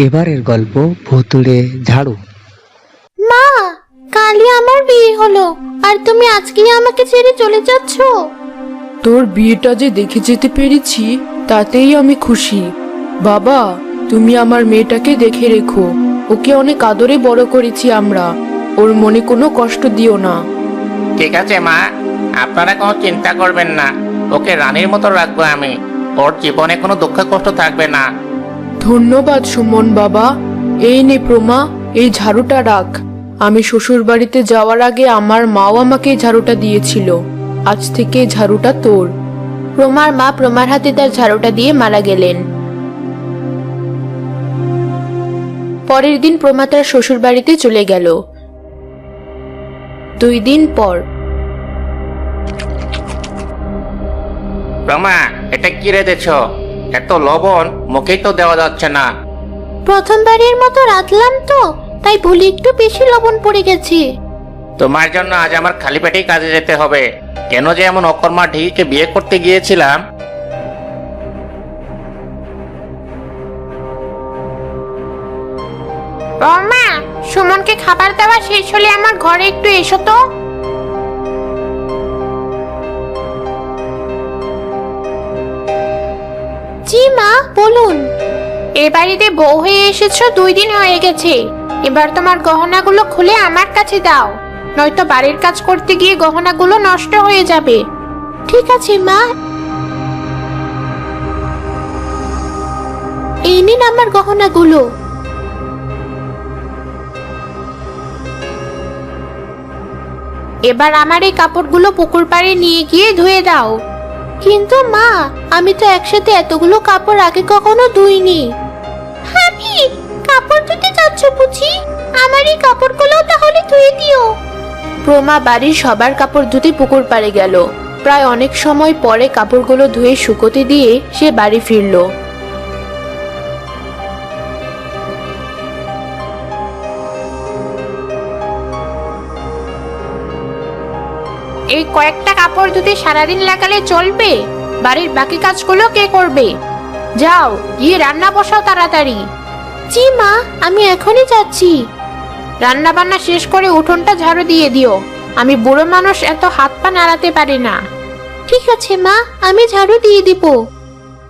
এবারের গল্প ভুতুড়ে ঝাড়ু। মা, কালই আমার বিয়ে হলো আর তুমি আজকেই আমাকে ছেড়ে চলে যাচ্ছ? তোর বিয়েটা যে দেখে যেতে পেরেছি তাতেই আমি খুশি। বাবা, তুমি আমার মেয়েটাকে দেখে রেখো। ওকে অনেক আদরে বড় করেছি আমরা। ওর মনে কোনো কষ্ট দিও না। ঠিক আছে মা, আপনারা কোনো চিন্তা করবেন না। ওকে রানীর মতো রাখবো আমি। ওর জীবনে কোনো দুঃখ কষ্ট থাকবে না। ধন্যবাদ সুমন বাবা। এই নে প্রমা, এই ঝাড়ুটা রাখ। আমি শ্বশুর বাড়িতে যাওয়ার আগে আমার মাও আমাকে এই ঝাড়ুটা দিয়েছিল। আজ থেকে এই ঝাড়ুটা তোর। প্রমার মা প্রমার হাতে তার ঝাড়ুটা দিয়ে মারা গেলেন। পরের দিন প্রমা তার শ্বশুর বাড়িতে চলে গেল। 2 দিন পর। রমা, এটা কি রেঁধেছ? এত লবণ মুখেই তো দেওয়া যাচ্ছে না। প্রথমবারের মতো রাঁধলাম তো, তাই ভুলে একটু বেশি লবণ পড়ে গেছে। তোমার জন্য আজ আমার খালি পেটেই কাজে যেতে হবে। কেন যে এমন অকর্মা ঢিকে বিয়ে করতে গিয়েছিলাম। রমা, সুমনকে খাবার দেওয়া শেষ হলে আমার ঘরে একটু এসো তো। জি মা, বলুন। এ বাড়িতে বউ হয়ে এসেছো 2 দিন হয়ে গেছে। এবার তোমার গহনাগুলো খুলে আমার কাছে দাও, নয়তো বাড়ির কাজ করতে গিয়ে গহনাগুলো নষ্ট হয়ে যাবে। ঠিক আছে মা। এই নিন আমার গহনাগুলো। এবার আমার এই কাপড়গুলো পুকুর পাড়ে নিয়ে গিয়ে ধুয়ে দাও। কিন্তু মা, আমি তো একসাথে এতগুলো কাপড় আগে কখনো ধুইনি। ভাবি, কাপড় ধুতে যাচ্ছ বুঝি? আমার এই কাপড়গুলো তাহলে ধুয়ে দিও। প্রমা বাড়ির সবার কাপড় ধুতে পুকুর পাড়ে গেল। প্রায় অনেক সময় পরে কাপড়গুলো ধুয়ে শুকোতে দিয়ে সে বাড়ি ফিরল। এই কয়েকটা কাপড় ধুতে সারাদিন লাগালে চলবে? বাড়ির বাকি কাজগুলো কে করবে? যাও, গিয়ে রান্না বসাও তাড়াতাড়ি। জি মা, আমি এখনই যাচ্ছি। রান্না বান্না শেষ করে উঠোনটা ঝাড়ু দিয়ে দিও। আমি বুড়ো মানুষ, এত হাত পা নাড়াতে পারি না। ঠিক আছে মা, আমি ঝাড়ু দিয়ে দিব।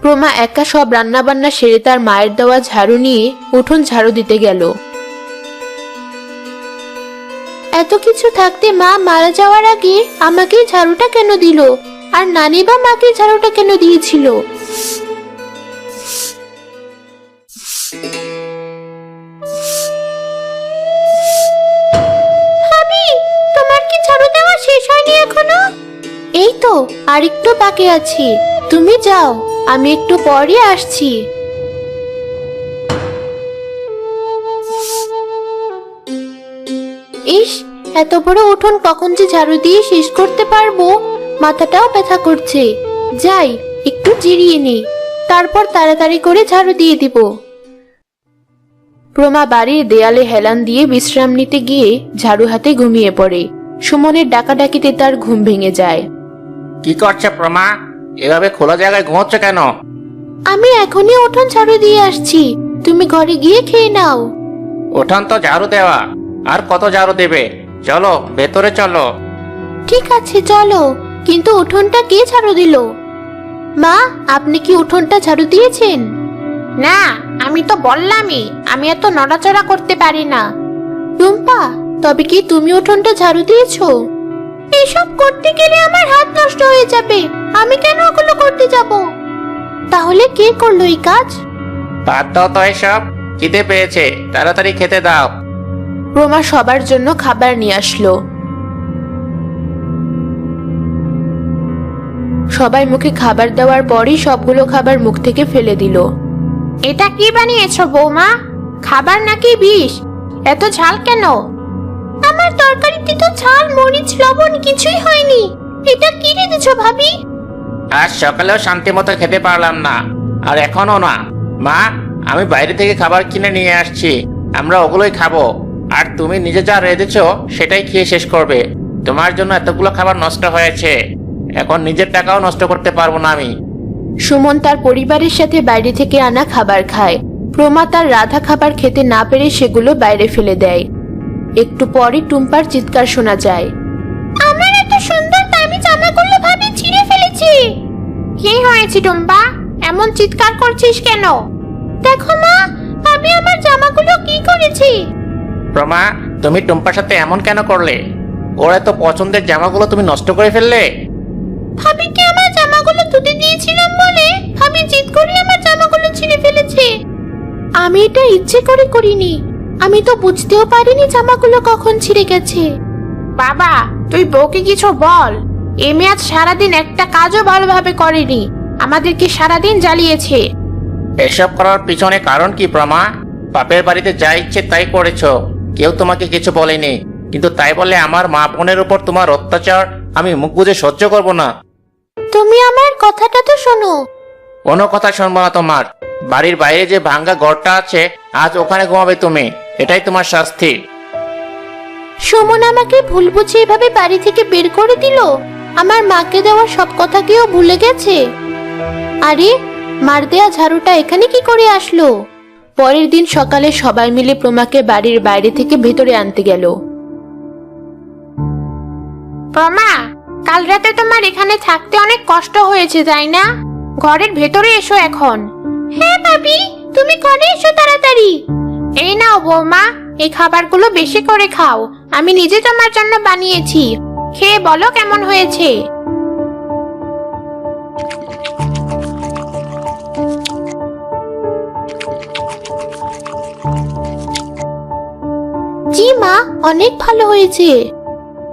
প্রমা একা সব রান্না বান্না সেরে তার মায়ের দেওয়া ঝাড়ু নিয়ে উঠোন ঝাড়ু দিতে গেল। এত কিছু থাকতে মা মারা যাওয়ার আগে আমাকে ঝাড়ুটা কেন দিল? আর নানি বা মাকে ঝাড়ুটা কেন দিয়েছিল? ভাবি, তোমার কি ঝাড়ু দেওয়া শেষ হয়নি এখনো? এই তো আর একটু বাকি আছে। তুমি যাও, আমি একটু পরই আসছি। ইস, এত বড় উঠোন কখন যে ঝাড়ু দিয়ে শেষ করতে পারবো? মাথাটাও ব্যথা করছে। যাই, একটু জিরিয়ে নি, তারপর তাড়াতাড়ি করে ঝাড়ু দিয়ে দিব। প্রমা বাড়ির দেয়ালে হেলান দিয়ে বিশ্রাম নিতে গিয়ে ঝাড়ু হাতে ঘুমিয়ে পড়ে। সুমনের ডাকাডাকিতে তার ঘুম ভেঙে যায়। কি করছে প্রমা? এভাবে খোলা জায়গায় ঘুমোচ্ছ কেন? আমি এখনই উঠোন ঝাড়ু দিয়ে আসছি, তুমি ঘরে গিয়ে খেয়ে নাও। উঠান তো ঝাড়ু দেওয়া, আর কত ঝাড়ু দেবে? চলো ভেতরে চলো। ঠিক আছে চলো, কিন্তু উঠোনটা কে ঝাড়ু দিল? মা, আপনি কি উঠোনটা ঝাড়ু দিয়েছেন? না, আমি তো বললামই আমি এত নড়াচড়া করতে পারি না। টুম্পা, তবে কি তুমি উঠোনটা ঝাড়ু দিয়েছো? এসব করতে গেলে আমার হাত নষ্ট হয়ে যাবে। আমি কেন ওগুলো করতে যাব? তাহলে কে করলো এই কাজ? বাদ দাও তো এসব। খিদে পেয়েছে, তাড়াতাড়ি খেতে দাও। প্রমা সবার জন্য খাবার নিয়ে আসলো। সবাই মুখে খাবার দেওয়ার পরই সবগুলো খাবার মুখ থেকে ফেলে দিল। এটা কি বানিয়েছো বৌমা? খাবার নাকি বিষ? এত ঝাল কেন? আমার তরকারিতে তো ঝাল, মরিচ, লবণ কিছুই হয়নি। এটা কি রেঁধেছো ভাবি? আজ সকালেও শান্তি মতো খেতে পারলাম না, আর এখনো না। মা, আমি বাইরে থেকে খাবার কিনে নিয়ে আসছি, আমরা ওগুলোই খাবো। আর তুমি নিজে যা রেঁধেছো সেটাই খেয়ে শেষ করবে। তোমার জন্য এতগুলো খাবার নষ্ট হয়েছে, এখন নিজের টাকাও নষ্ট করতে পারবো না আমি। সুমন তার পরিবারের সাথে বাইরে থেকে আনা খাবার খায়। প্রমা তার রাধা খাবার খেতে না পেরে সেগুলো বাইরে ফেলে দেয়। একটু পরই টুম্পার চিৎকার শোনা যায়। আমার এত সুন্দর দামি জামাগুলো ভাবি ছিঁড়ে ফেলেছি। কি হয়েছে টুম্পা, এমন চিৎকার করছিস কেন? দেখো মা, ভাবি আমার জামাগুলো কি করেছি। প্রমা, তুমি টুম্পার সাথে এমন কেন করলে? ওর এত পছন্দের জামাগুলো তুমি নষ্ট করে ফেললে। ভাবিকে আমার জামাগুলো ধুতে দিয়েছিলাম বলে ভাবি জিদ করে আমার জামাগুলো ছিঁড়ে ফেলেছে। আমি এটা ইচ্ছে করে করিনি, আমি তো বুঝতেও পারিনি জামাগুলো কখন ছিঁড়ে গেছে। বাবা, তুই বউকে কিছু বল। এ মেয়ে আজ সারাদিন একটা কাজও ভালোভাবে করেনি, আমাদেরকে সারাদিন জ্বালিয়েছে। এসব করার পিছনে কারণ কি প্রমা? বাপের বাড়িতে যা ইচ্ছে তাই করেছো, কেউ তোমাকে কিছু বলেনি, কিন্তু তাই বলে আমার মা বোনের উপর তোমার অত্যাচার আমি মুখ বুজে সহ্য করব না। তুমি আমার কথাটা তো শোনো। কোনো কথা শুনবো না তোমার। বাড়ির বাইরে যে ভাঙ্গা ঘরটা আছে, আজ ওখানে ঘুমাবে তুমি, এটাই তোমার শাস্তি। সুমন আমাকে ভুল বুঝে এভাবে বাড়ি থেকে বের করে দিল। আমার মাকে দেওয়া সব কথা কেউ ভুলে গেছে। আরে, মার দেয়া ঝাড়ুটা এখানে কি করে আসলো? পরের দিন সকালে সবাই মিলে প্রমাকে বাড়ির বাইরে থেকে ভেতরে আনতে গেল। প্রমা, কাল রাতে তোমার এখানে থাকতে অনেক কষ্ট হয়েছে তাই না? ঘরের ভেতরে এসো এখন। হ্যাঁ ভাবি, তুমি ঘরে এসো তাড়াতাড়ি। এই নাও বৌমা, এই খাবারগুলো বেশি করে খাও, আমি নিজে তোমার জন্য বানিয়েছি। খেয়ে বলো কেমন হয়েছে। জি মা, অনেক ভালো হয়েছে।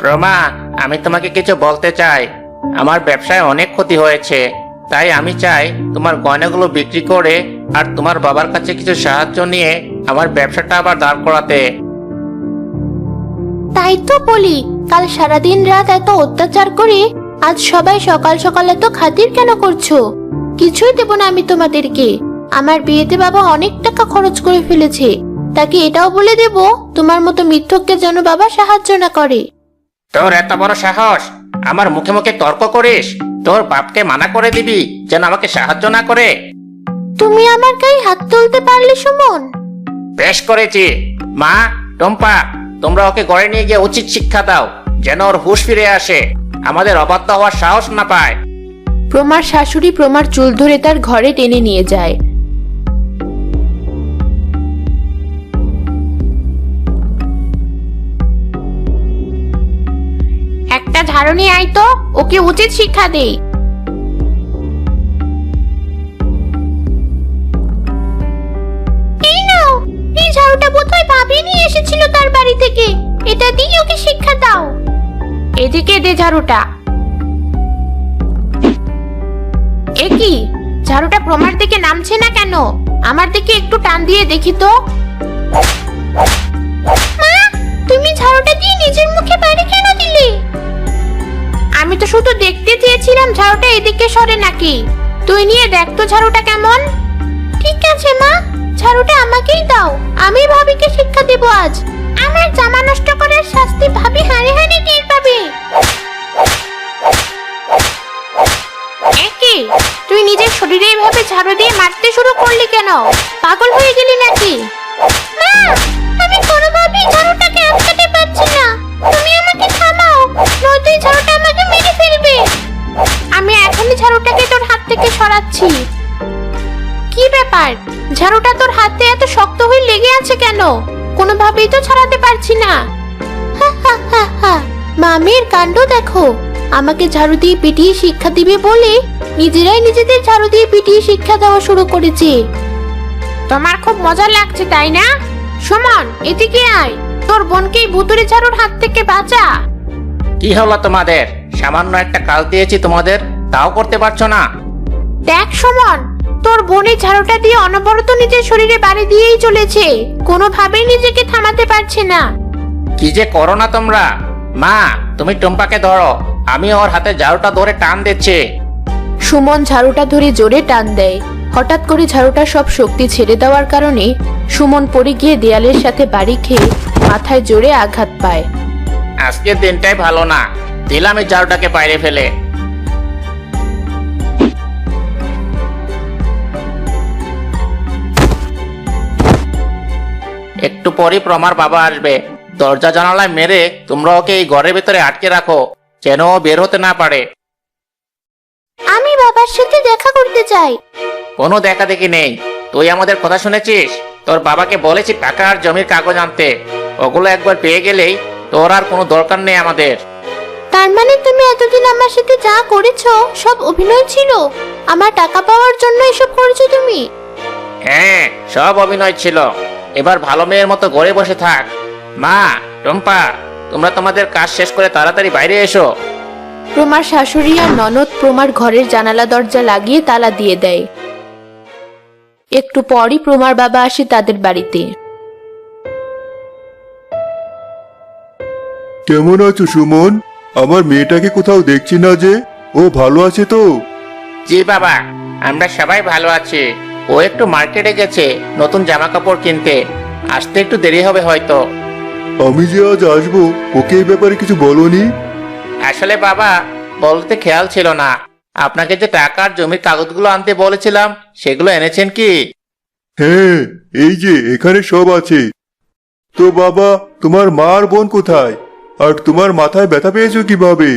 প্রমা, আমি তোমাকে কিছু বলতে চাই। আমার ব্যবসায় অনেক ক্ষতি হয়েছে, তাই আমি চাই তোমার গয়নাগুলো বিক্রি করে আর তোমার বাবার কাছে কিছু সাহায্য নিয়ে আমার ব্যবসাটা আবার দাঁড় করাতে। তাই তো বলি, কাল সারাদিন রাত এত অত্যাচার করে আজ সবাই সকাল সকাল এত খাতির কেন করছো? কিছুই দেব না আমি তোমাদেরকে। আমার বিয়েতে বাবা অনেক টাকা খরচ করে ফেলেছে, তাকে এটাও বলে দেব তোমার মতো মিথ্যককে যেন বাবা সাহায্য না করে। তোর এত বড় সাহস, আমার মুখে মুখে তর্ক করিস? তোর বাপকে মানা করে দিবি যেন আমাকে সাহায্য না করে? তুমি আমার গায়ে হাত তুলতে পারলে সুমন? বেশ করেছি। মা, টম্পা, তোমরা ওকে ঘরে নিয়ে গিয়ে উচিত শিক্ষা দাও, যেন ওর হুঁশ ফিরে আসে, আমাদের অবাধ্য হওয়ার সাহস না পায়। প্রমার শাশুড়ি প্রমার চুল ধরে তার ঘরে টেনে নিয়ে যায়। একটা ঝাড়ু নিয়ে আয় তো, ওকে উচিত শিক্ষা দেই। এই নাও, এই ঝাড়ুটা বোধহয় ভাবি নিয়ে এসেছিল তার বাড়ি থেকে, এটা দিয়ে ওকে শিক্ষা দাও। এদিকে দে ঝাড়ুটা। এ কি, ঝাড়ুটা প্রমার দিকে নামছে না কেন? আমার দিকে একটু টান দিয়ে দেখি তো। মা, তুমি ঝাড়ুটা দিয়ে নিজের মুখে বাড়ি কেন দিলে? আমি তো শুধু দেখতে চেয়েছিলাম ঝাড়ুটা এদিকে সরে নাকি। তুই নিয়ে দেখ তো ঝাড়ুটা কেমন। ঠিক আছে মা, ঝাড়ুটা আমাকেই দাও, আমি ভাবিকে শিক্ষা দেব আজ। আমার জামা নষ্ট করার শাস্তি ভাবি হাড়ে হাড়ে টের পাবে। একি, তুই নিজের শরীরে এভাবে ঝাড়ু দিয়ে মারতে শুরু করলি কেন? পাগল হয়ে গেলি নাকি? মা, আমি কোনোভাবেই ঝাড়ুটাকে আটকাতে পারছি না, তুমি আমাকে থামাও, নয়তো এই ঝাড়ুটা আমাকে মেরে ফেলবে। আমি এখনই ঝাড়ুটাকে তোর হাত থেকে সরাচ্ছি। কি ব্যাপার, ঝাড়ুটা তোর হাতে এত শক্ত হয়ে লেগে আছে কেন? কোনোভাবেই তো ছাড়াতে পারছি না। হা হা হা হা, মামির কাণ্ড দেখো। আমাকে ঝাড়ু দিয়ে পিটিয়ে শিক্ষা দিবে বলে নিজেরাই নিজেদের ঝাড়ু দিয়ে পিটিয়ে শিক্ষা দেওয়া শুরু করেছে। তোমার খুব মজা লাগছে তাই না? সুমন, এদিকে আয়, তোর বোনকে এই ভুতুড়ে ঝাড়ুর হাত থেকে বাঁচা। কি হলো তোমাদের? সামান্য একটা কাজ দিয়েছি তোমাদের, তাও করতে পারছো না? দেখ সুমন, তোর বোনের ঝাড়ুটা দিয়ে অনবরত নিজের শরীরে বাড়ি দিয়েই চলেছে, কোনোভাবেই নিজেকে থামাতে পারছে না। কি যে করো না তোমরা। মা, তুমি টম্পাকে ধরো, আমি ওর হাতে ঝাড়ুটা ধরে টান দিচ্ছি। সুমন ঝাড়ুটা ধরে জোরে টান দেয়। হঠাৎ করে ঝাড়ুটা সব শক্তি ছেড়ে দেওয়ার কারণে সুমন পড়ে গিয়ে দেয়ালের সাথে বাড়ি খেয়ে মাথায় জোরে আঘাত পায়। আজকের দিনটাই ভালো না, দিলাম এই ঝাড়ুটাকে বাইরে ফেলে। একটু পরই প্রমার বাবা আসবে। দরজা জানালায় মেরে তোমরা ওকে এই ঘরের ভেতরে আটকে রাখো, যেন ও বের হতে না পারে। আমি বাবার সাথে দেখা করতে চাই। কোনো দেখা দেখি নেই। তুই আমাদের কথা শুনেছিস? তোর বাবাকে বলেছি টাকা আর জমির কাগজ আনতে। ওগুলো একবার পেয়ে গেলেই তোর আর কোনো দরকার নেই আমাদের। তার মানে তুমি এতদিন আমার সাথে যা করেছো সব অভিনয় ছিল? আমার টাকা পাওয়ার জন্য এসব করেছো তুমি? হ্যাঁ, সব অভিনয় ছিল। এবার ভালো মেয়ের মতো ঘরে বসে থাক। মা, টম্পা, তোমরা তোমাদের কাজ শেষ করে তাড়াতাড়ি বাইরে এসো। প্রমার শাশুড়ি আর ননদ প্রমার ঘরের জানালা দরজা লাগিয়ে তালা দিয়ে দেয়। একটু পরই প্রমার বাবা আসে তাদের বাড়িতে। কেমন আছো সুমন? আমার মেয়েটাকে কোথাও দেখছি না যে। ও ভালো আছে তো? জি বাবা, আমরা সবাই ভালো আছি। ও একটু মার্কেটে গেছে নতুন জামা কাপড় কিনতে। আসতে একটু দেরি হবে হয়তো। আমি যে আজ আসবো, ওকে এই ব্যাপারে কিছু বলনি? আসলে বাবা, বলতে খেয়াল ছিল না। আপনাকে যে টাকা আর জমির কাগজগুলো আনতে বলেছিলাম, সেগুলো এনেছেন কি? হ্যাঁ, এই যে এখানে সব আছে। তো বাবা, তোমার মা আর বোন কোথায়? আর তোমার মাথায় ব্যথা পেয়েছো কিভাবে?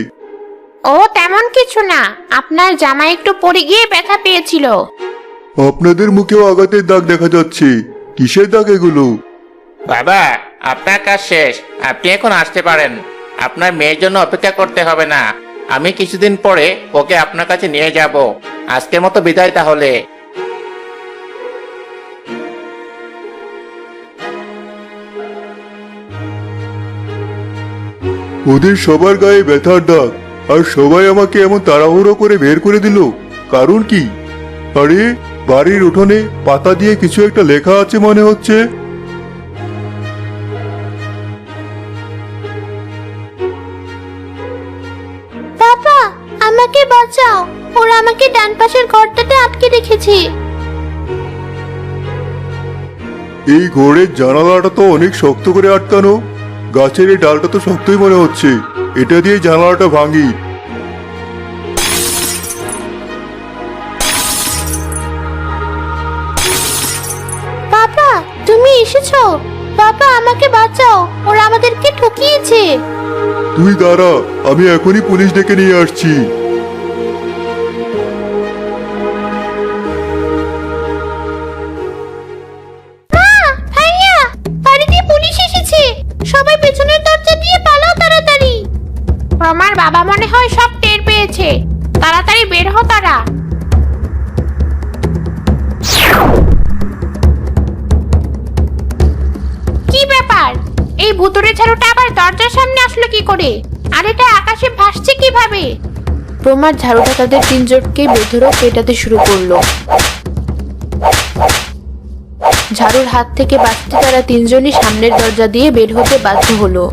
ও তেমন কিছু না, আপনার জামা একটু পড়ে গিয়ে ব্যথা পেয়েছিল। আপনাদের মুখেও আঘাতের দাগ দেখা যাচ্ছে। কিসের দাগ এগুলো? বাবা, আপনার কাজ শেষ। আপনি এখন আসতে পারেন। আপনার মেয়ের জন্য অপেক্ষা করতে হবে না। আমি কিছুদিন পরে ওকে আপনার কাছে নিয়ে যাব। আজকের মতো বিদায় তাহলে। ওদের সবার গায়ে ব্যথার দাগ, আর সবাই আমাকে এমন তাড়াহুড়ো করে বের করে দিল। কারণ কি? আরে, বাড়ির উঠোনে পাতা দিয়ে কিছু একটা লেখা আছে মনে হচ্ছে। বাবা, আমাকে বাঁচাও, ওরা আমাকে ডান পাশের ঘরটাতে আটকে রেখেছে। এই ঘরের জানালাটা তো অনেক শক্ত করে আটকানো। গাছের এই ডালটা তো শক্তই মনে হচ্ছে। এটা দিয়ে জানালাটা ভাঙি। বাবা, তুমি এসেছো? বাবা, আমাকে বাঁচাও, ওরা আমাদেরকে ঠকিয়েছে। তুই দাঁড়া, আমি এখনই পুলিশ ডেকে নিয়ে আসছি। ভাইয়া, বাড়িতে পুলিশ এসেছে। সবাই পেছনের দরজা দিয়ে পালাও তাড়াতাড়ি। আমার বাবা মনে হয় সব টের পেয়েছে। তাড়াতাড়ি বের হও তারা। কি ব্যাপার? এই ভুতুড়ে ঝাড়ুটা আবার দরজার সামনে আসলো কি করে? আর এটা আকাশে ভাসছে কিভাবে? প্রমার ঝাড়ুটা তাদের তিনজনকে বেধড়ক পেটাতে শুরু করলো। ঝাড়ুর হাত থেকে বাঁচতে তারা তিনজনই সামনের দরজা দিয়ে বের হতে বাধ্য হলো।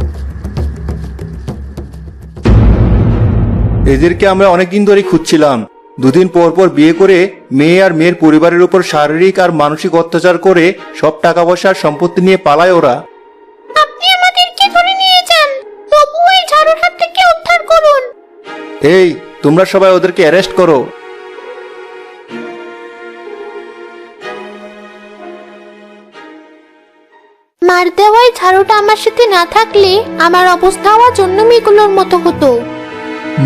এদেরকে আমরা অনেকদিন ধরে খুঁজছিলাম। দুদিন পর পর বিয়ে করে মেয়ে আর মেয়ের পরিবারের উপর শারীরিক আর মানসিক অত্যাচার করে সব টাকা পয়সা আর সম্পত্তি নিয়ে পালায় ওরা। আপনি আমাদেরকে ধরে নিয়ে যান, তবু এই ঝাড়ুর হাত থেকে উদ্ধার করুন। এই, তোমরা সবাই ওদেরকে অ্যারেস্ট করো। মার দেওয়াই ঝাড়ুটা আমার সাথে না থাকলে আমার অবস্থা হওয়া জন্য মেয়েগুলোর মতো হতো।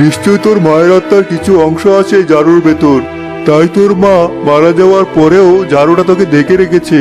নিশ্চয় তোর মায়ের আত্মার কিছু অংশ আছে এই জারুর ভেতর। তাই তোর মা মারা যাওয়ার পরেও জারুটা তোকে দেখে রেখেছে।